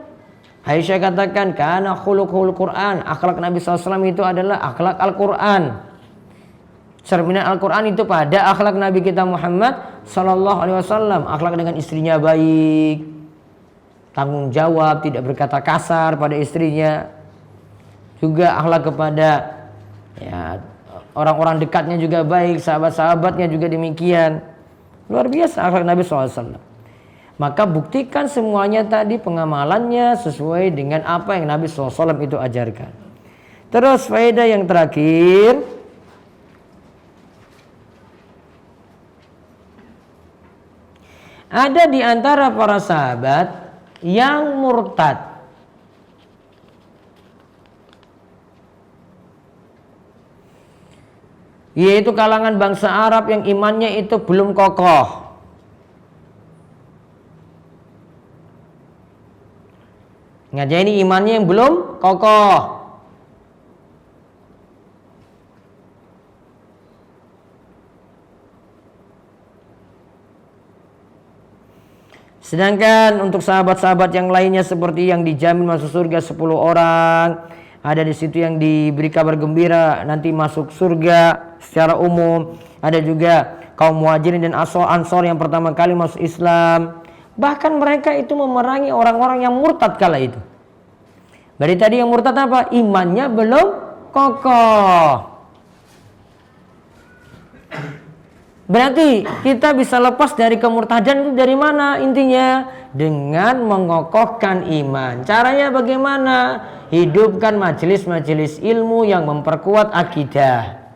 Aisyah katakan, kana khuluqul Quran. Akhlak Nabi SAW itu adalah akhlak Al-Quran. Cerminan Al-Quran itu pada akhlak Nabi kita Muhammad Sallallahu Alaihi Wasallam. Akhlak dengan istrinya baik, tanggung jawab, tidak berkata kasar pada istrinya. Juga akhlak kepada ya, orang-orang dekatnya juga baik, sahabat-sahabatnya juga demikian. Luar biasa akhlak Nabi SAW. Maka buktikan semuanya tadi pengamalannya sesuai dengan apa yang Nabi SAW itu ajarkan. Terus faedah yang terakhir, ada di antara para sahabat yang murtad. Yaitu kalangan bangsa Arab yang imannya itu belum kokoh. Ini imannya yang belum kokoh. Sedangkan untuk sahabat-sahabat yang lainnya seperti yang dijamin masuk surga 10 orang, ada di situ yang diberi kabar gembira nanti masuk surga secara umum. Ada juga kaum Muhajirin dan Ansor yang pertama kali masuk Islam. Bahkan mereka itu memerangi orang-orang yang murtad kala itu. Berarti tadi yang murtad apa? Imannya belum kokoh. Berarti kita bisa lepas dari kemurtadan itu dari mana? Intinya dengan mengokohkan iman. Caranya bagaimana? Hidupkan majelis-majelis ilmu yang memperkuat akidah.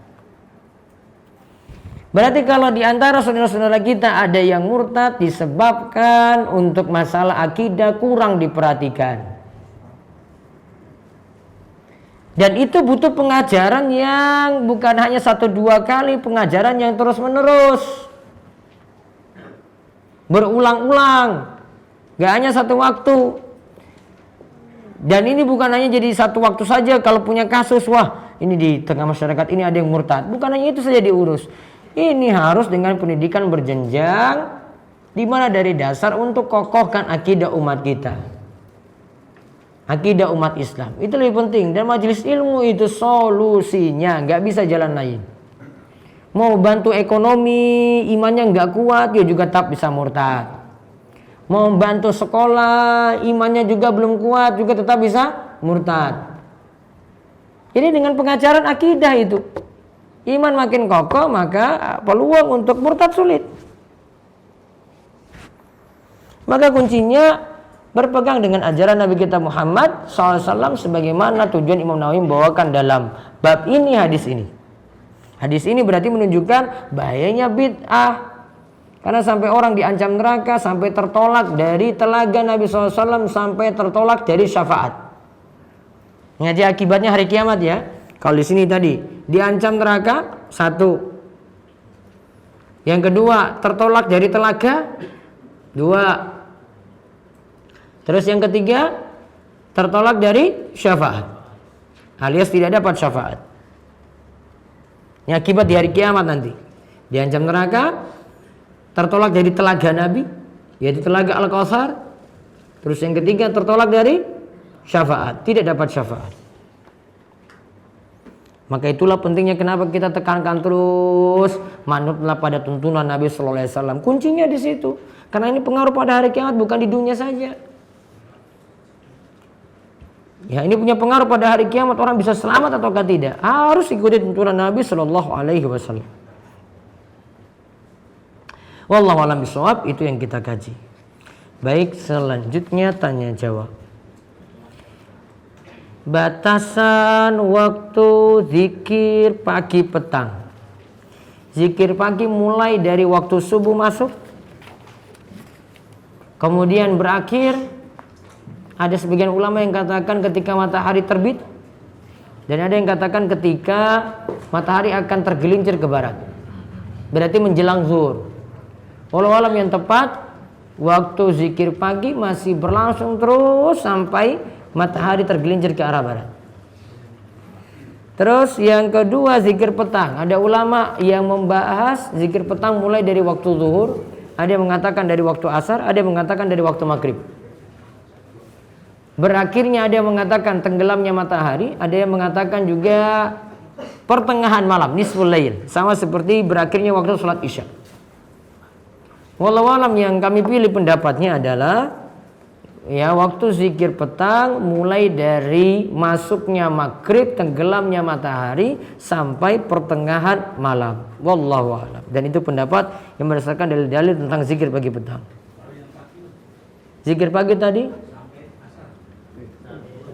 Berarti kalau di antara saudara-saudara kita ada yang murtad disebabkan untuk masalah akidah kurang diperhatikan. Dan itu butuh pengajaran yang bukan hanya 1-2 kali, pengajaran yang terus menerus, berulang-ulang, gak hanya satu waktu. Dan ini bukan hanya jadi satu waktu saja. Kalau punya kasus, wah ini di tengah masyarakat ini ada yang murtad, bukan hanya itu saja diurus. Ini harus dengan pendidikan berjenjang, di mana dari dasar untuk kokohkan akidah umat kita, akidah umat Islam itu lebih penting. Dan majelis ilmu itu solusinya, nggak bisa jalan lain. Mau bantu ekonomi, imannya nggak kuat, dia juga tetap bisa murtad. Mau bantu sekolah, imannya juga belum kuat, juga tetap bisa murtad. Jadi dengan pengajaran akidah itu, iman makin kokoh, maka peluang untuk murtad sulit. Maka kuncinya berpegang dengan ajaran Nabi kita Muhammad SAW, sebagaimana tujuan Imam Nawawi membawakan dalam bab ini hadis ini. Hadis ini berarti menunjukkan bahayanya bid'ah. Karena sampai orang diancam neraka, sampai tertolak dari telaga Nabi SAW, sampai tertolak dari syafaat. Ngaji akibatnya hari kiamat ya. Kalau di sini tadi diancam neraka, 1. Yang kedua, tertolak dari telaga, 2. Terus yang ketiga, tertolak dari syafaat, alias tidak dapat syafaat. Ini akibat di hari kiamat nanti. Diancam neraka, tertolak dari telaga Nabi, yaitu telaga Al-Kautsar. Terus yang ketiga, tertolak dari syafaat, tidak dapat syafaat. Maka itulah pentingnya kenapa kita tekankan terus manutlah pada tuntunan Nabi Sallallahu Alaihi Wasallam. Kuncinya di situ. Karena ini pengaruh pada hari kiamat, bukan di dunia saja. Ya, ini punya pengaruh pada hari kiamat, orang bisa selamat ataukah tidak. Harus ikuti tuntunan Nabi Sallallahu Alaihi Wasallam. Wallahu a'lam bishawab, itu yang kita kaji. Baik, selanjutnya tanya jawab. Batasan waktu zikir pagi petang. Zikir pagi mulai dari waktu subuh masuk, kemudian berakhir. Ada sebagian ulama yang katakan ketika matahari terbit, dan ada yang katakan ketika matahari akan tergelincir ke barat, berarti menjelang zuhur. Wallahu alam yang tepat, waktu zikir pagi masih berlangsung terus sampai matahari tergelincir ke arah barat. Terus yang kedua, zikir petang. Ada ulama yang membahas zikir petang mulai dari waktu zuhur, ada yang mengatakan dari waktu asar, ada yang mengatakan dari waktu maghrib. Berakhirnya ada yang mengatakan tenggelamnya matahari, ada yang mengatakan juga pertengahan malam, nisful lail, sama seperti berakhirnya waktu sholat isya. Wallahu alam yang kami pilih pendapatnya adalah ya waktu zikir petang mulai dari masuknya maghrib, tenggelamnya matahari sampai pertengahan malam. Wallahu a'lam. Dan itu pendapat yang berdasarkan dalil-dalil tentang zikir pagi petang. Zikir pagi tadi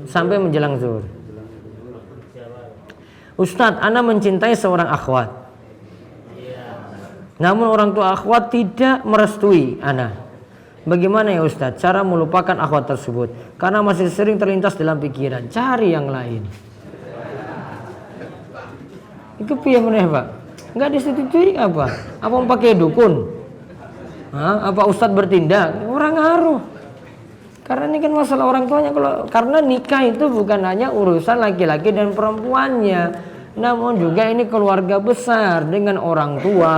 sampai menjelang zuhur. Ustadz, ana mencintai seorang akhwat. Namun orang tua akhwat tidak merestui ana. Bagaimana ya Ustadz cara melupakan akhwat tersebut? Karena masih sering terlintas dalam pikiran. Cari yang lain. Itu piye meneh, Pak? Enggak disetujui apa? Apa mau pakai dukun? Apa Ustadz bertindak? Orang ngaruh. Karena ini kan masalah orang tuanya. Karena nikah itu bukan hanya urusan laki-laki dan perempuannya, namun juga ini keluarga besar dengan orang tua,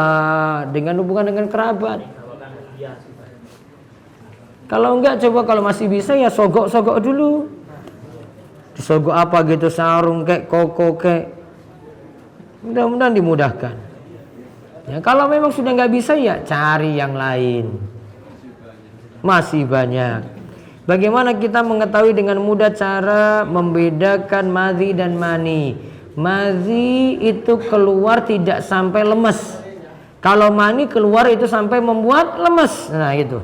dengan hubungan dengan kerabat. Kalau enggak, coba kalau masih bisa ya sogok-sogok dulu. Disogok apa gitu, sarung kek, koko kek. Mudah-mudahan dimudahkan. Ya, kalau memang sudah nggak bisa ya cari yang lain. Masih banyak. Bagaimana kita mengetahui dengan mudah cara membedakan madhi dan mani? Madhi itu keluar tidak sampai lemes. Kalau mani keluar itu sampai membuat lemes. Nah itu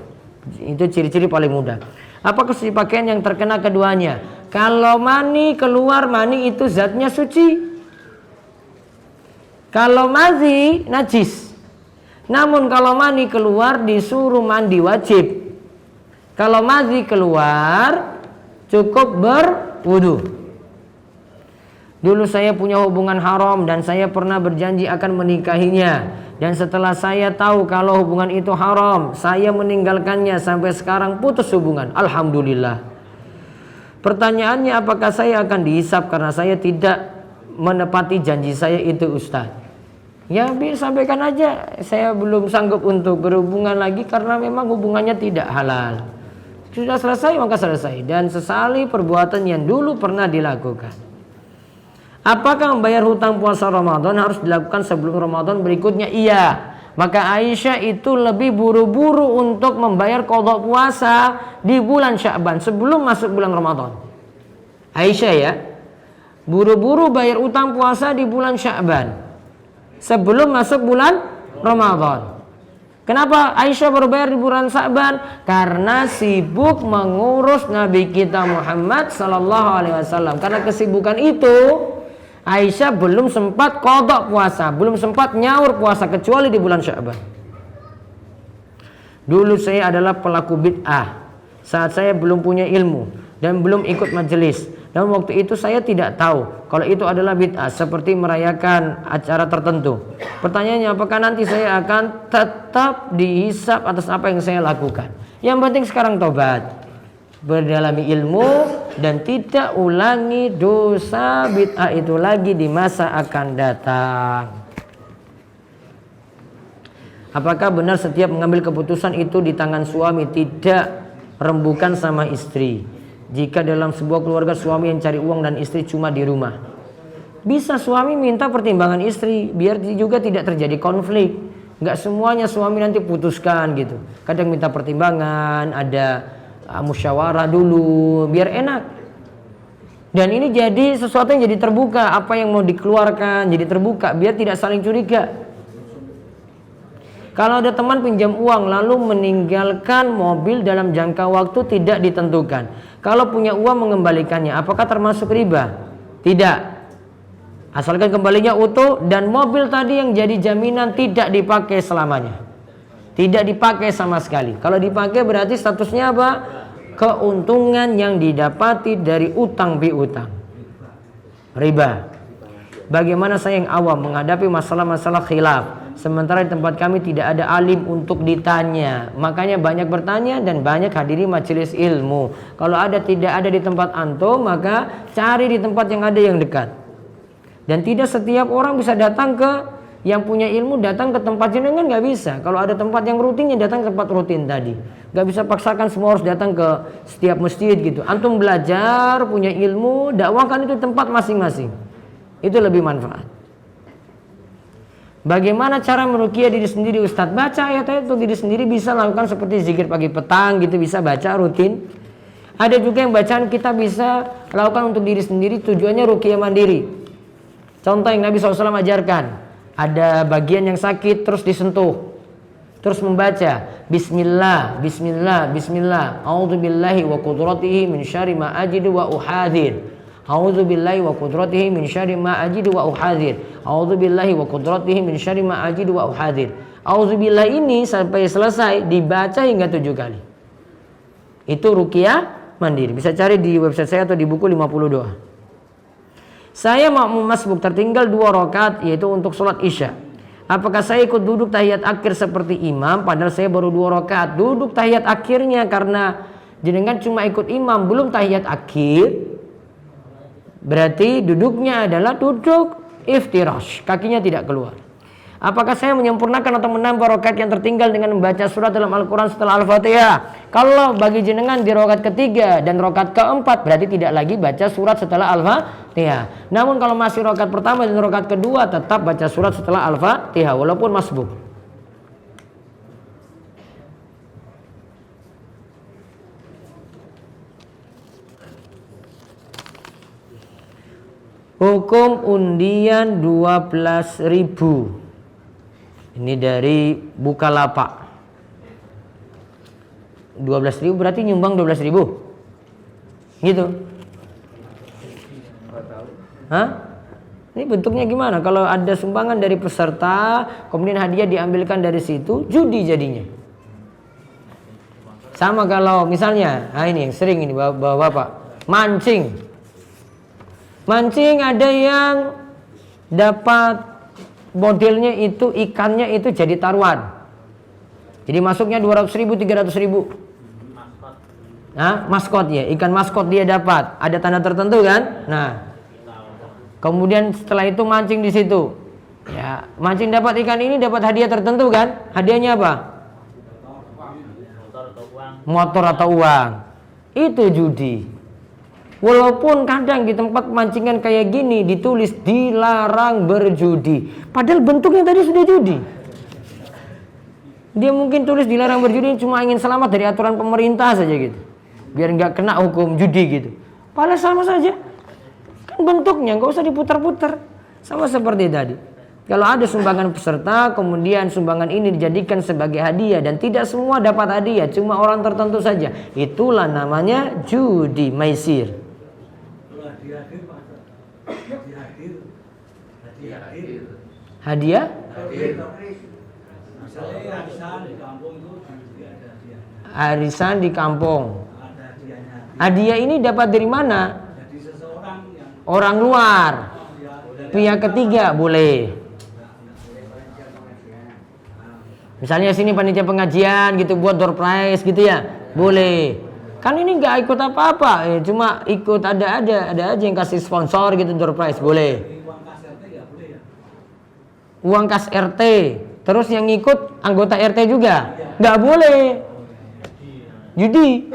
ciri-ciri paling mudah. Apakah suci pakaian yang terkena keduanya? Kalau mani keluar, mani itu zatnya suci. Kalau madhi najis. Namun kalau mani keluar disuruh mandi wajib. Kalau madhi keluar cukup berwudu. Dulu saya punya hubungan haram dan saya pernah berjanji akan menikahinya. Dan setelah saya tahu kalau hubungan itu haram, saya meninggalkannya sampai sekarang putus hubungan. Alhamdulillah. Pertanyaannya, apakah saya akan dihisab karena saya tidak menepati janji saya itu, Ustaz? Ya sampaikan aja, saya belum sanggup untuk berhubungan lagi karena memang hubungannya tidak halal. Sudah selesai maka selesai, dan sesali perbuatan yang dulu pernah dilakukan. Apakah membayar hutang puasa Ramadan harus dilakukan sebelum Ramadan berikutnya? Iya. Maka Aisyah itu lebih buru-buru untuk membayar qada puasa di bulan Sya'ban sebelum masuk bulan Ramadan. Aisyah ya, buru-buru bayar utang puasa di bulan Sya'ban sebelum masuk bulan Ramadan. Kenapa Aisyah baru bayar di bulan Sya'ban? Karena sibuk mengurus Nabi kita Muhammad sallallahu alaihi wasallam. Karena kesibukan itu Aisyah belum sempat qada puasa, belum sempat nyaur puasa kecuali di bulan Sya'ban. Dulu saya adalah pelaku bid'ah saat saya belum punya ilmu dan belum ikut majelis. Dan waktu itu saya tidak tahu kalau itu adalah bid'ah, seperti merayakan acara tertentu. Pertanyaannya, apakah nanti saya akan tetap dihisab atas apa yang saya lakukan? Yang penting sekarang tobat, berdalami ilmu, dan tidak ulangi dosa bid'ah itu lagi di masa akan datang. Apakah benar setiap mengambil keputusan itu di tangan suami, tidak rembukan sama istri? Jika dalam sebuah keluarga suami yang cari uang dan istri cuma di rumah, bisa suami minta pertimbangan istri biar juga tidak terjadi konflik. Nggak semuanya suami nanti putuskan gitu. Kadang minta pertimbangan, ada musyawarah dulu biar enak. Dan ini jadi sesuatu yang jadi terbuka, apa yang mau dikeluarkan jadi terbuka biar tidak saling curiga. Kalau ada teman pinjam uang lalu meninggalkan mobil dalam jangka waktu tidak ditentukan, kalau punya uang mengembalikannya, apakah termasuk riba? Tidak. Asalkan kembalinya utuh dan mobil tadi yang jadi jaminan tidak dipakai selamanya. Tidak dipakai sama sekali. Kalau dipakai berarti statusnya apa? Keuntungan yang didapati dari utang piutang. Riba. Bagaimana saya yang awam menghadapi masalah-masalah khilaf, sementara di tempat kami tidak ada alim untuk ditanya. Makanya banyak bertanya dan banyak hadiri majelis ilmu. Kalau tidak ada di tempat antum, maka cari di tempat yang ada yang dekat. Dan tidak setiap orang bisa datang ke yang punya ilmu, datang ke tempat jenengan, nggak bisa. Kalau ada tempat yang rutinnya, datang ke tempat rutin tadi. Nggak bisa paksakan semua harus datang ke setiap masjid gitu. Antum belajar, punya ilmu, dakwahkan itu tempat masing-masing. Itu lebih manfaat. Bagaimana cara meruqyah diri sendiri, Ustadz? Baca ayat-ayat untuk diri sendiri, bisa lakukan seperti zikir pagi petang gitu, bisa baca rutin. Ada juga yang bacaan kita bisa lakukan untuk diri sendiri, tujuannya ruqyah mandiri. Contoh yang Nabi SAW ajarkan, ada bagian yang sakit terus disentuh, terus membaca bismillah, bismillah, bismillah, a'udzubillahi wa qudratihi min syarri ma ajidu wa uhadzir, a'udzubillahi wa qudratihi min syarri ma ajidu wa uhadzir, a'udzubillahi wa qudratihi min syarri ma ajidu wa uhadzir. A'udzubillah ini sampai selesai dibaca hingga 7 kali. Itu ruqyah mandiri. Bisa cari di website saya atau di buku 50 doa. Saya makmum masbuk tertinggal 2 rakaat yaitu untuk sholat isya. Apakah saya ikut duduk tahiyat akhir seperti imam padahal saya baru 2 rakaat? Duduk tahiyat akhirnya karena jenengan cuma ikut imam belum tahiyat akhir. Berarti duduknya adalah duduk iftirash, kakinya tidak keluar. Apakah saya menyempurnakan atau menambah rakaat yang tertinggal dengan membaca surat dalam Al-Quran setelah Al-Fatihah? Kalau bagi jenengan di rakaat ketiga dan rakaat keempat berarti tidak lagi baca surat setelah Al-Fatihah. Namun kalau masih rakaat pertama dan rakaat kedua tetap baca surat setelah Al-Fatihah walaupun masbuk. Hukum undian 12.000. Ini dari Bukalapak. 12.000 berarti nyumbang 12.000. Gitu. Hah? Ini bentuknya gimana? Kalau ada sumbangan dari peserta, kemudian hadiah diambilkan dari situ, judi jadinya. Sama kalau misalnya, nah ini yang sering ini bapak-bapak, mancing. Mancing ada yang dapat modelnya itu ikannya itu jadi taruhan. Jadi masuknya 200.000, 300.000. Nah, maskot ya, ikan maskot dia dapat. Ada tanda tertentu kan? Nah, kemudian setelah itu mancing di situ. Ya, mancing dapat ikan ini dapat hadiah tertentu kan? Hadiahnya apa? Motor atau uang. Itu judi. Walaupun kadang di tempat mancingan kayak gini ditulis dilarang berjudi, padahal bentuknya tadi sudah judi. Dia mungkin tulis dilarang berjudi cuma ingin selamat dari aturan pemerintah saja gitu, biar nggak kena hukum judi gitu. Padahal sama saja, kan bentuknya nggak usah diputar-putar, sama seperti tadi. Kalau ada sumbangan peserta, kemudian sumbangan ini dijadikan sebagai hadiah dan tidak semua dapat hadiah, cuma orang tertentu saja, itulah namanya judi maisir. Hadiah? Arisan di kampung. Hadiah ini dapat dari mana? Orang luar. Pihak ketiga boleh. Misalnya sini panitia pengajian gitu buat door prize gitu ya, boleh. Kan ini nggak ikut apa-apa, cuma ikut ada aja yang kasih sponsor gitu door prize boleh. Uang kas RT, terus yang ikut anggota RT juga, nggak boleh. Judi.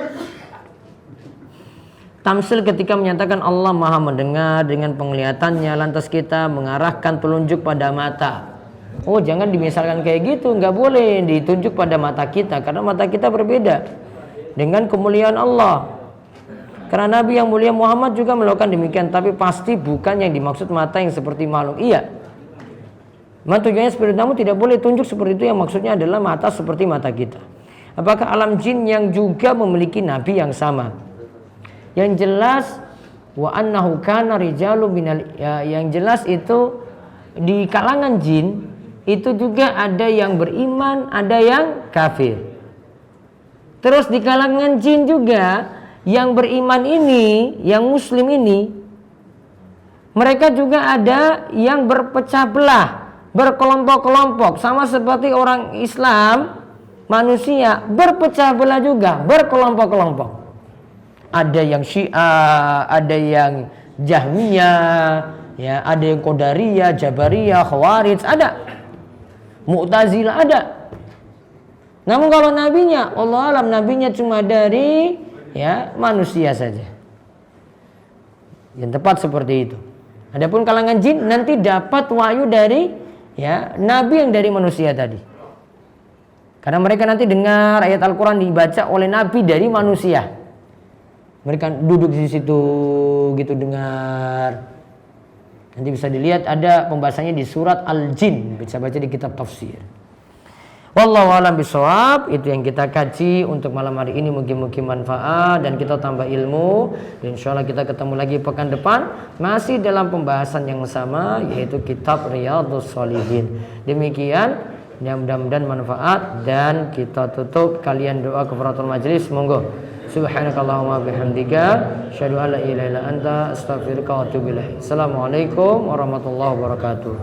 Tamsil ketika menyatakan Allah Maha mendengar dengan penglihatannya, lantas kita mengarahkan telunjuk pada mata. Oh, jangan dimisalkan kayak gitu, nggak boleh ditunjuk pada mata kita karena mata kita berbeda dengan kemuliaan Allah. Karena Nabi yang mulia Muhammad juga melakukan demikian, tapi pasti bukan yang dimaksud mata yang seperti makhluk. Iya. Tujuannya seperti namun tidak boleh tunjuk seperti itu, yang maksudnya adalah mata seperti mata kita. Apakah alam jin yang juga memiliki nabi yang sama? Yang jelas wa annahu kana rijalu minal yang jelas itu di kalangan jin itu juga ada yang beriman, ada yang kafir. Terus di kalangan jin juga yang beriman ini, yang muslim ini, mereka juga ada yang berpecah belah, berkelompok-kelompok, sama seperti orang Islam manusia berpecah belah juga, berkelompok-kelompok. Ada yang Syiah, ada yang Jahmiyah, ya, ada yang Qadariyah, Jabariyah, Khawarij, ada. Mu'tazilah ada. Namun kalau nabinya, Allah alam, nabinya cuma dari ya manusia saja. Yang tepat seperti itu. Adapun kalangan jin nanti dapat wahyu dari ya nabi yang dari manusia tadi. Karena mereka nanti dengar ayat Al-Quran dibaca oleh nabi dari manusia. Mereka duduk di situ gitu dengar. Nanti bisa dilihat ada pembahasannya di surat Al-Jin, bisa baca di kitab tafsir. Wallahu a'lam bishawab. Itu yang kita kaji untuk malam hari ini, mungkin manfaat dan kita tambah ilmu. Insyaallah kita ketemu lagi pekan depan masih dalam pembahasan yang sama, yaitu kitab Riyadhus Shalihin. Demikian, ya mudah-mudahan manfaat dan kita tutup kalian doa kafaratul majlis. Monggo. Subhanakallahumma bihamdika asyhadu an la ilaha illa anta astaghfiruka wa atubu ilaik. Assalamualaikum warahmatullahi wabarakatuh.